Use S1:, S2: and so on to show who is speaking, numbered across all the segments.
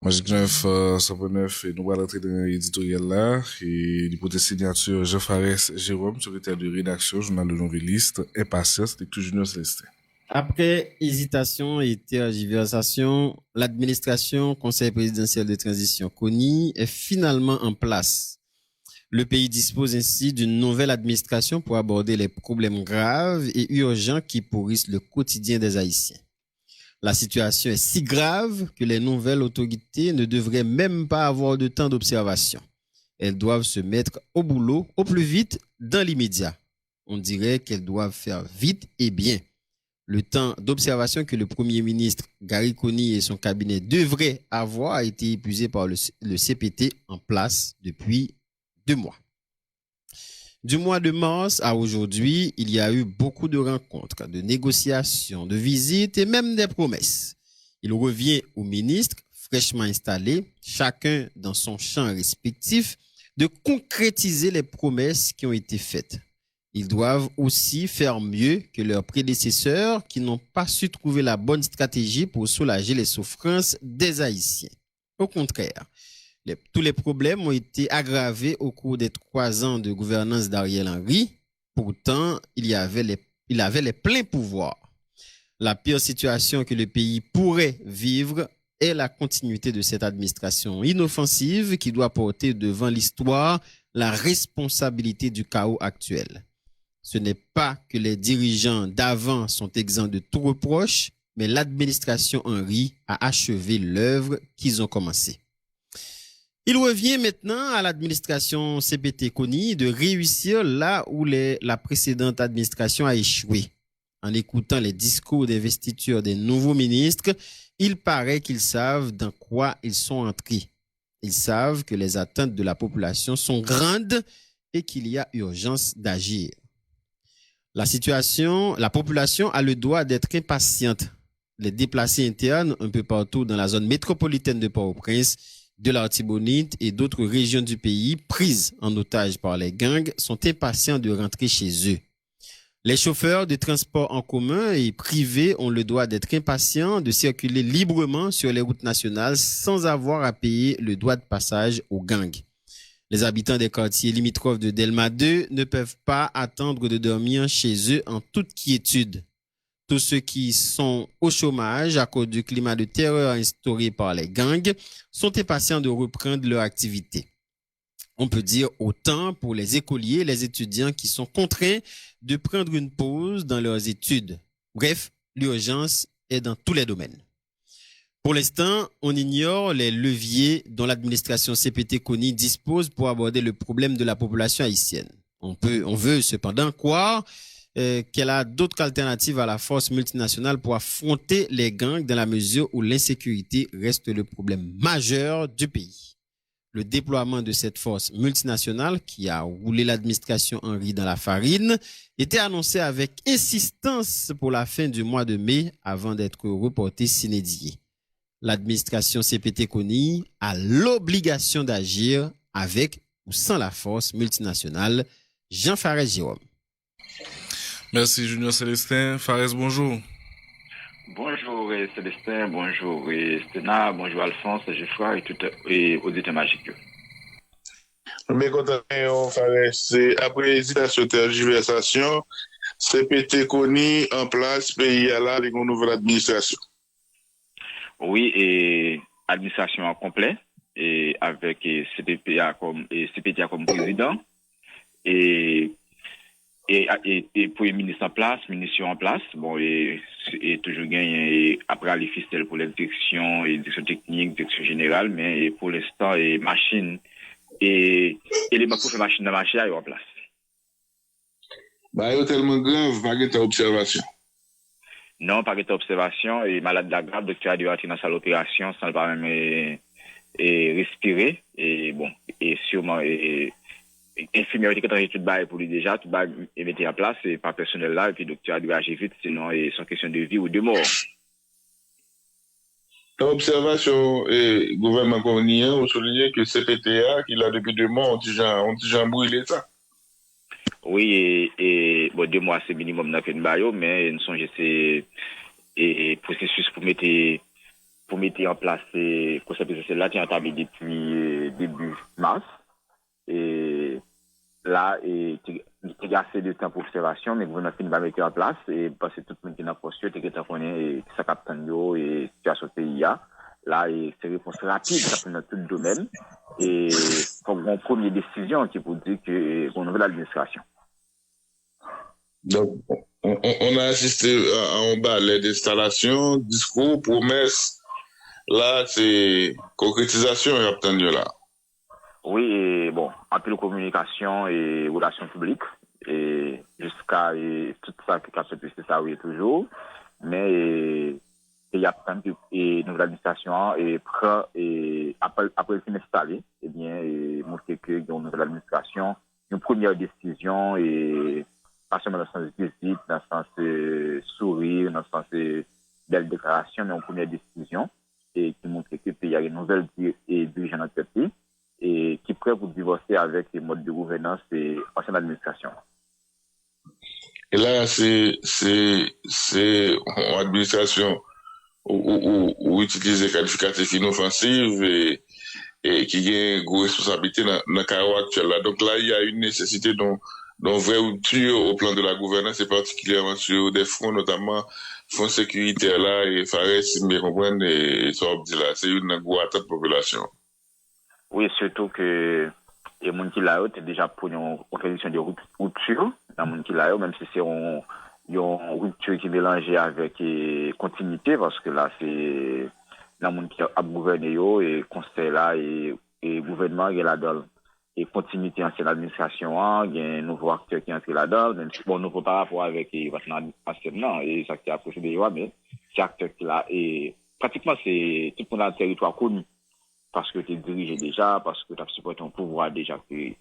S1: Magic 9, 129, et nous allons entrer dans l'éditorial là, et l'hypothèse signature Jean Fares Jérôme, secrétaire de rédaction, journal de noveliste, Impatience, lecture Junior Célestin.
S2: Après hésitation et tergiversation, l'administration Conseil présidentiel de transition CONI est finalement en place. Le pays dispose ainsi d'une nouvelle administration pour aborder les problèmes graves et urgents qui pourrissent le quotidien des Haïtiens. La situation est si grave que les nouvelles autorités ne devraient même pas avoir de temps d'observation. Elles doivent se mettre au boulot au plus vite dans l'immédiat. On dirait qu'elles doivent faire vite et bien. Le temps d'observation que le Premier ministre Gary Coney et son cabinet devraient avoir a été épuisé par le CPT en place depuis 2 mois. Du mois de mars à aujourd'hui, il y a eu beaucoup de rencontres, de négociations, de visites et même des promesses. Il revient aux ministres fraîchement installés, chacun dans son champ respectif, de concrétiser les promesses qui ont été faites. Ils doivent aussi faire mieux que leurs prédécesseurs qui n'ont pas su trouver la bonne stratégie pour soulager les souffrances des Haïtiens. Au contraire, tous les problèmes ont été aggravés au cours des 3 ans de gouvernance d'Ariel Henry. Pourtant, il avait les pleins pouvoirs. La pire situation que le pays pourrait vivre est la continuité de cette administration inoffensive qui doit porter devant l'histoire la responsabilité du chaos actuel. Ce n'est pas que les dirigeants d'avant sont exempts de tout reproche, mais l'administration Henry a achevé l'œuvre qu'ils ont commencée. Il revient maintenant à l'administration CPT CONI de réussir là où la précédente administration a échoué. En écoutant les discours d'investiture des nouveaux ministres, il paraît qu'ils savent dans quoi ils sont entrés. Ils savent que les attentes de la population sont grandes et qu'il y a urgence d'agir. La population a le droit d'être impatiente. Les déplacés internes un peu partout dans la zone métropolitaine de Port-au-Prince, de l'Artibonite et d'autres régions du pays prises en otage par les gangs sont impatients de rentrer chez eux. Les chauffeurs de transport en commun et privés ont le droit d'être impatients de circuler librement sur les routes nationales sans avoir à payer le droit de passage aux gangs. Les habitants des quartiers limitrophes de Delma 2 ne peuvent pas attendre de dormir chez eux en toute quiétude. Tous ceux qui sont au chômage à cause du climat de terreur instauré par les gangs sont impatients de reprendre leur activité. On peut dire autant pour les écoliers et les étudiants qui sont contraints de prendre une pause dans leurs études. Bref, l'urgence est dans tous les domaines. Pour l'instant, on ignore les leviers dont l'administration CPT CONI dispose pour aborder le problème de la population haïtienne. On veut cependant croire qu'elle a d'autres alternatives à la force multinationale pour affronter les gangs dans la mesure où l'insécurité reste le problème majeur du pays. Le déploiement de cette force multinationale qui a roulé l'administration Henry dans la farine était annoncé avec insistance pour la fin du mois de mai avant d'être reporté sine die. L'administration CPT CONI a l'obligation d'agir avec ou sans la force multinationale. Jean Fares Jérôme.
S1: Merci Junior Célestin. Fares, bonjour.
S3: Bonjour Célestin, bonjour Stena, bonjour Alphonse, Geoffroy et tout auditeur magique.
S4: Mais quand on fait après hésitation, tergiversation, CPT CONI en place, pays à la nouvelle administration.
S3: Oui, et administration en complet, et avec CPTA comme président, et Premier ministre en place, ministre en place, bon, et toujours gagné après les ficelles pour les directions et direction technique, direction générale, mais pour l'instant, et machine, et les pour faire machine dans marché, ils en place.
S4: Bah, il est tellement grave, pas de observation.
S3: Non, pas de observation, et malade de la grave, docteur a dû rentrer dans sa l'opération sans pas même respirer, et bon, et sûrement, infirmière qui est en étude pour lui déjà, tout va mettre en place, et pas personnel là, et puis le docteur a dû agir vite, sinon c'est une question de vie ou de mort.
S4: L'observation et gouvernement communien ont souligné que CPTA, qui l'a depuis 2 mois, ont déjà brûlé ça.
S3: Oui, et bon, 2 mois c'est minimum dans une baio, mais nous sommes c'est processus pour mettre pour mettre en place le conseil présidentiel là, qui est entamé depuis début mars. Et là, il y a assez de temps pour observation, mais le gouvernement finit par mettre en place, et parce que tout le monde qui est dans le poste, et qui connaît sa capitaine et situation du pays. Là, c'est une réponse rapide, ça peut dans tout le domaine. Et comme une première décision qui vous dit que qu'on nouvelle administration.
S4: Donc, on a assisté à un balai d'installation, discours, promesses. Là, c'est concrétisation, j'ai obtenu là.
S3: Oui, et bon, en plus de communication et relations publiques, et jusqu'à tout ça qui a fait c'est ça, oui, toujours. Mais il y a plein de nouvelles administrations et après le fin installé, eh bien, montrer qu'il y a une nouvelle administration, une première décision et pas seulement dans le sens de visite, dans le sens de sourire, dans le sens de belle déclaration, mais une première décision et qui montre que le pays a une nouvelle dirigeant dans notre pays et qui est prêt pour divorcer avec les modes de gouvernance et ancienne administration.
S4: Et là, c'est une administration où utiliser qualificatif inoffensif et qui a une grosse responsabilité dans le carreau actuel là. Donc là, il y a une nécessité d'une vraie rupture au plan de la gouvernance et particulièrement sur des fonds, notamment fonds sécuritaires là et Fares, si me comprendre, et ça là, c'est une grosse attente de population.
S3: Oui, surtout que les gens qui là, c'est déjà pour une condition de rupture dans le monde qui là, même si c'est une rupture qui est mélangée avec continuité, parce que là, c'est dans le monde qui a gouverné et conseil là et gouvernement qui est là-dedans. Et continuité ancienne administration, il y a un nouveau acteur qui est entré là-dedans, même si bon, nouveau par rapport avec votre anciennement et ça qui a procédé, mais c'est acteur qui là, et pratiquement c'est tout le monde dans le territoire connu. Parce que tu es dirigé déjà, parce que tu as supporté un pouvoir déjà, et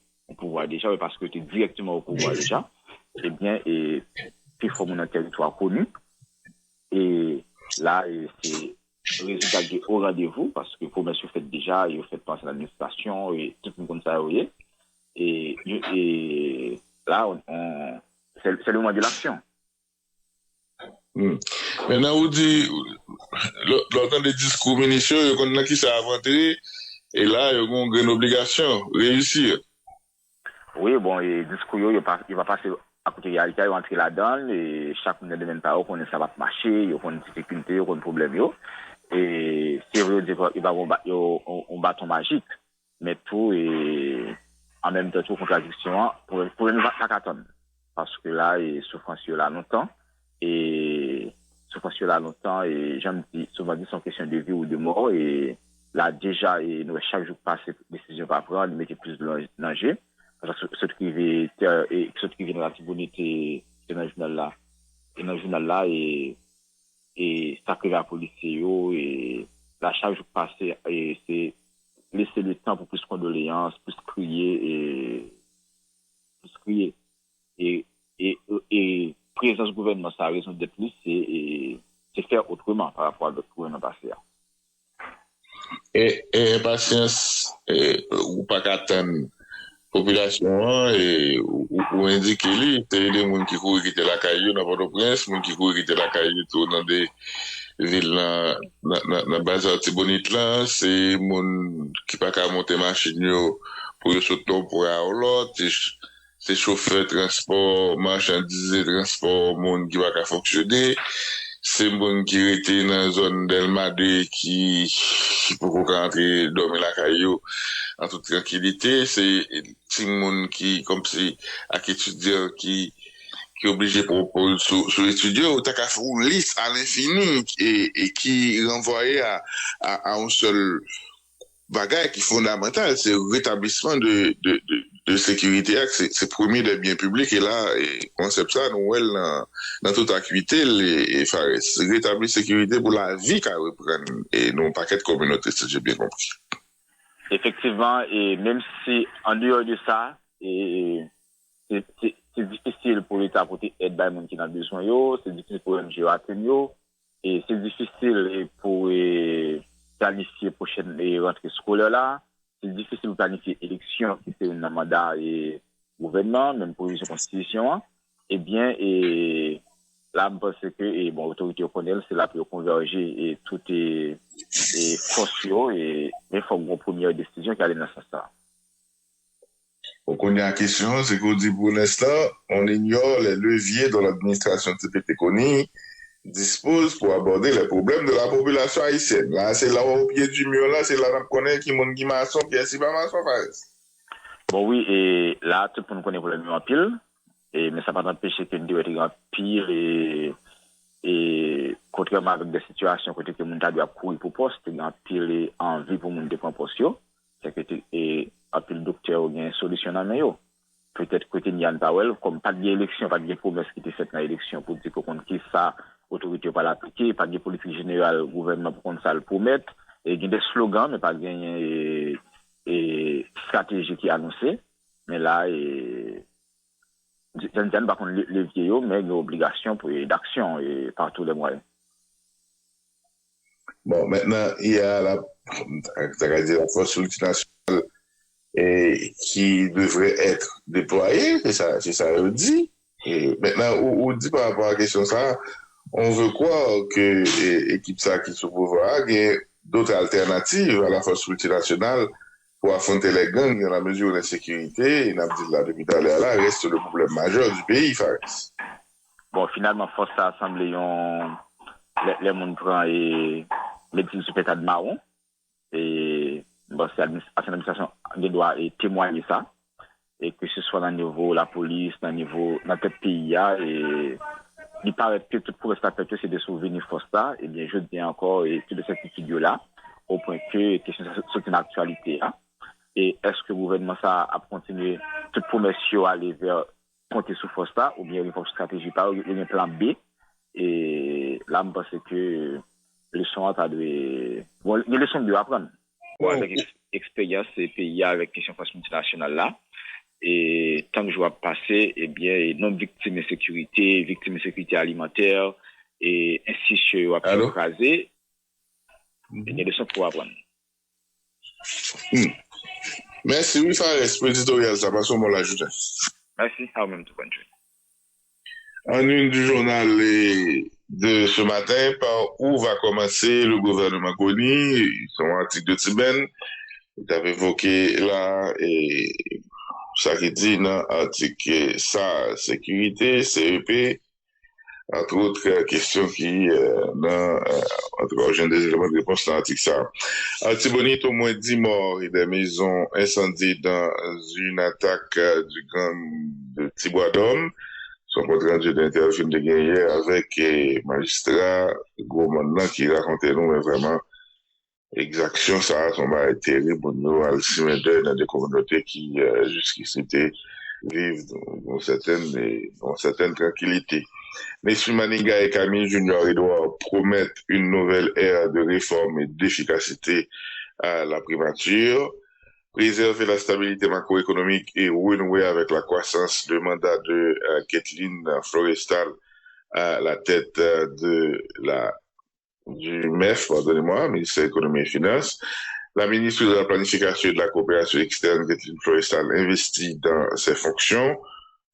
S3: parce que tu es directement au pouvoir déjà, eh bien, et tu formes un territoire connu. Et là, c'est le résultat qui est au rendez-vous, parce que pour mettre fait déjà, il fait passer à l'administration, et tout le monde comme ça, vous voyez. Et là, c'est le moment de l'action.
S4: Maintenant, vous dites, lors des discours municipaux, il y a qui s'est inventé, et là, il y a une obligation, réussir.
S3: Oui, bon, et le discours, il va passer à côté de la réalité, il va entrer là-dedans, et chaque monde de même pas, on ça va marcher, il y a une difficulté, il y a un problème, et c'est vrai, il va un bâton magique, mais tout, et en même temps, tout contradiction, pour nous attendre. Parce que là, il souffrance là longtemps, et souffrance là longtemps, et j'aime souvent dit, c'est question de vie ou de mort, et là, déjà, et nous, chaque jour passer, décision va prendre, mettre plus de danger. Parce que ce qui vient dans la tribunité, c'est dans le journal là. Et dans le journal là, et ça crée la police, et la charge passée, et c'est laisser le temps pour plus de condoléances, plus crier, et présence du gouvernement, ça a raison d'être plus, c'est faire autrement par rapport à d'autres gouvernements passés.
S4: Et patience, ou pas qu'attendre population, et ou indiquer, c'est des gens qui courent quitter la caillou dans Port-au-Prince, des gens qui courent quitter la caillou dans des villes dans base Artibonite là, c'est des gens qui pas qu'à monter machine pour sauter pour à l'autre, c'est chauffeur transport, marchandises, transport, monde qui va qu'à fonctionner. C'est bon qui était dans la zone d'Elmadé qui peut rentrer dormir la caillou en toute tranquillité. C'est des gens qui, comme si, à étudiants qui obligé pour sur étudiants, ou t'as qu'à faire une liste à l'infini et qui renvoyait à un seul bagage qui est fondamental, c'est le rétablissement de sécurité, c'est premier des biens publics, et là, concept ça, nous, dans toute activité, les rétablir sécurité pour la vie qu'à reprendre, et non paquet de communautés, si j'ai bien compris.
S3: Effectivement, et même si, en dehors de ça, c'est difficile pour l'État pour aider les gens qui ont besoin, c'est difficile pour les NGO atteindre, et c'est difficile pour planifier prochaine rentrée scolaire là, c'est difficile de planifier élection qui c'est un mandat et gouvernement, même pour une constitution, eh bien, et là, je pense que, et bon, l'autorité connaît, c'est là pour converger et tout est force, et il faut une première décision qui allait dans ce sens.
S4: Donc, on y a la question, c'est qu'on dit pour l'instant, on ignore les leviers dont l'administration TPT Kony dispose pour aborder les problèmes de la population haïtienne. Là, c'est là au pied du mur, là, c'est là qu'on connaît qui monte qui maçon, qui est si pas maçon,
S3: Bon, oui, et là, tout le monde connaît le problème en pile, mais ça va pas empêcher que nous devons en pile et contrairement avec des situations côté que moun ta doit courir pour poste, en pile envie pour moun dépend poste yo, c'est que et en pile docteur ou une solution dans main yo. Peut-être côté Nian Powell comme pas d'élection, pas de promesse qui était faite dans l'élection pour dire qu'on qui ça autorité pas l'appliquer, pas de politique générale gouvernement pour qu'on ça le promettre et il y a des slogans mais pas gagner et stratégie qui annoncée mais là et je ne sais pas contre les vieux mais une obligation pour d'action et par tous les moyens.
S4: Bon, maintenant, il y a la force multinationale qui devrait être déployée, c'est ça, on dit. Et maintenant, on dit par rapport à la question ça, on veut croire que l'équipe ça qui se trouvera, il y a d'autres alternatives à la force multinationale pour affronter les gangs dans la mesure où l'insécurité, il a dit là depuis tout à l'heure, là, reste le problème majeur du pays, Faris.
S3: Bon, finalement, force à assembler les gens prend et médecine sous pétade marron et bon, c'est l'administration qui doit témoigner ça et que ce soit dans le niveau la police, dans le niveau dans le pays et il paraît que tout pour rester c'est de souvenir force ça et bien je dis encore et toutes ces figures là au point que question c'est une actualité là et est-ce que le gouvernement ça a continué toute promesse à aller vers compter sur force ça ou bien une stratégie pas ou un plan B et là je pense que les leçons à de bon les leçons de apprendre bon, avec expérience et pays avec question force multinationale là et tant que je vois passer eh bien non victimes de sécurité alimentaire et ainsi sur à écraser il y a des leçons pour apprendre.
S4: Merci, oui, Fares, éditorial, ça passe au mot l'ajouter.
S3: Merci, à vous-même tout bonne journée.
S4: En une du journal de ce matin, par où va commencer le gouvernement Kony, son article de Tiben, il avait évoqué là, et ça qui dit dans l'article ça, sécurité, CEP, entre autres questions qui, entre autres, j'ai des éléments de réponse dans l'article ça. Altibonite, au moins 10 morts et des maisons incendiées dans une attaque du gang de Tibois-Dôme. Son compte rendu d'interview de hier avec magistrat gros maintenant qui racontait nous mais vraiment exaction ça sont pas terrible pour nous à dans des communautés qui jusqu'ici vivent dans certaines tranquillités. Messieurs Maninga et Camille Junior Edouard promettent une nouvelle ère de réforme et d'efficacité à la primature. Préserver la stabilité macroéconomique et renouer avec la croissance, le mandat de Kathleen Florestal à la tête du MEF, pardonnez-moi, ministère de l'Économie et des Finances. La ministre de la Planification et de la Coopération externe, Kathleen Florestal, investit dans ses fonctions.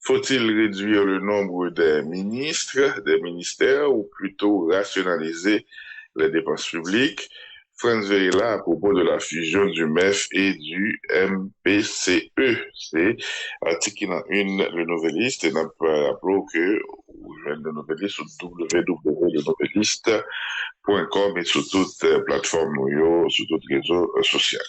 S4: Faut-il réduire le nombre des ministres, des ministères, ou plutôt rationaliser les dépenses publiques? Franz Veila à propos de la fusion du MEF et du MPCE. C'est article qui a une le Nouvelliste et n'a pas rappelé que vous joignez le Nouvelliste sur www.lenouvelliste.com et sur toutes les plateformes sur tous les réseaux sociaux.